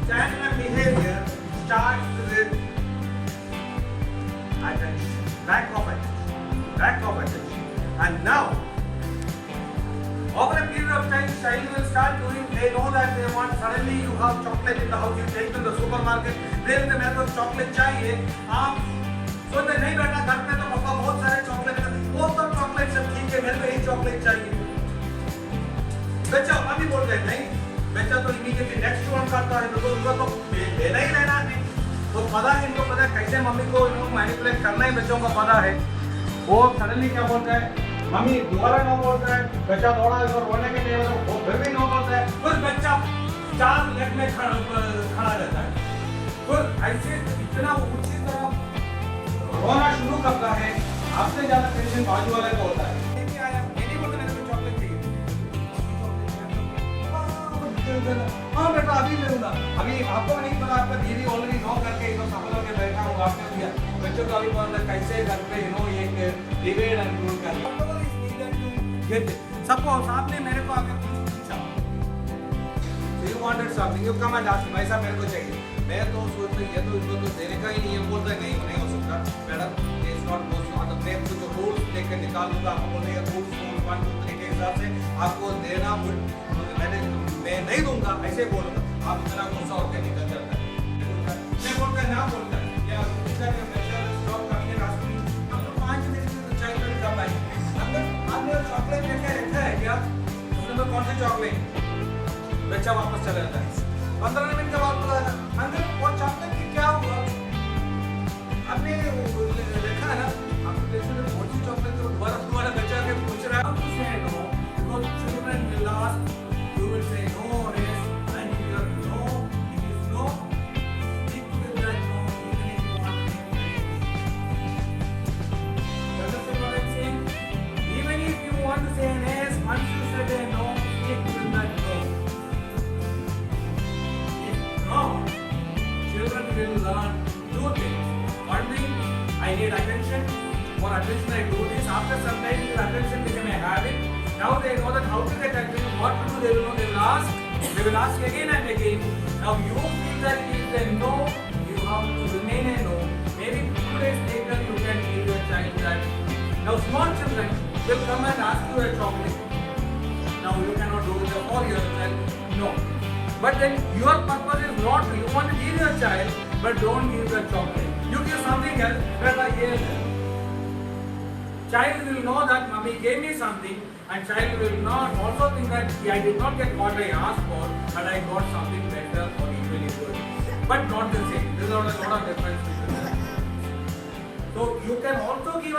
Child behavior starts with attention, lack of attention. And now, over a period of time, child will start doing, they know that they want, suddenly you have chocolate in the house, you take to the supermarket, there is the मेरे को chocolate चाहिए, आप सोचते नहीं बेटा घर में तो पापा बहुत सारे चॉकलेट है, वो सब चॉकलेट सब ठीक है, मेरे को एक चॉकलेट चाहिए। बच्चा अभी बोल रहे नहीं, बच्चा तो इमीडिएटली नेक्स्ट वन करता है, तो उनको तो लेना ही लेना है, तो पता है इनको पता है कैसे मम्मी को इनको मैनिपुलेट करना है, बच्चों को पता है। वो सडनली क्या बोलता है, मम्मी दोबारा नो बोलता है, बच्चा थोड़ा इधर रोने के लिए वो फिर भी नो बोलता है, फिर बच्चा 4 मिनट में खड़ा रहता है, फिर ऐसे इतना ऊंची तरह रोना शुरू करता है। आपसे ज्यादा टेंशन बाजू वाले को होता है। नहीं आया, नहीं बोलते मेरे को चॉकलेट चाहिए। हाँ बेटा अभी ले लूँगा। अभी आपको नहीं पता, आपका दीदी ऑलरेडी नो करके इधर सफल होकर बैठा होगा, आपने दिया बच्चों को अभी बोलता है कैसे घर पे एक डिवाइड एंड रूल कर। सपोज आपने मेरे को आगे कुछ पूछा, you wanted something, you come and ask me, ऐसा मेरे को चाहिए। मैं तो सोचता ये तो इनको तो देने का ही नहीं है, बोलता है नहीं नहीं हो सकता मैडम, इट्स नॉट पॉसिबल। तो मैं कुछ रूल्स लेकर निकाल दूंगा, आपको बोलेंगे रूल्स 1 2 3 के हिसाब से आपको देना, मैं नहीं दूंगा ऐसे बोलूंगा। आप इतना गुस्सा होकर निकल जाता है, मैं बोलता है ना बोलता है या स्टॉप करके रास्ते में हम तो 5 मिनट में चाय कर कब आए। आपने चॉकलेट लेके रखा है क्या? उसने तो कौन सी चॉकलेट? बच्चा वापस चला जाता है। 15 मिनट के बाद बोला अंदर वो चॉकलेट की क्या हुआ? आपने देखा है ना, आपने देखा है कौन सी चॉकलेट तो दोबारा बच्चा के पूछ रहा है, कुछ है no, because children will ask, you will say no or yes, and if you are no, it is no, stick with that no, even if you want to make it. You understand what I'm saying? Even if you want to say an yes, once you said a no, stick with that no. Children will learn 2 things. One thing, I need attention. For attention, I do this. After some time, this attention become a habit. Now they know that how to get attention, what to do. They will know. They will ask. They will ask again and again. Now you feel that it is a no. You have to remain a no. Maybe 2 days later, you can give your child that. Now small children will come and ask you a chocolate. Now you cannot do it for your child. No. But then your purpose is not, you want to give your child, but don't give the chocolate. You give something else, better yes. Child will know that mommy gave me something, and child will not also think that I did not get what I asked for, but I got something better or equally good. But not the same. There is a lot of difference between them. So you can also give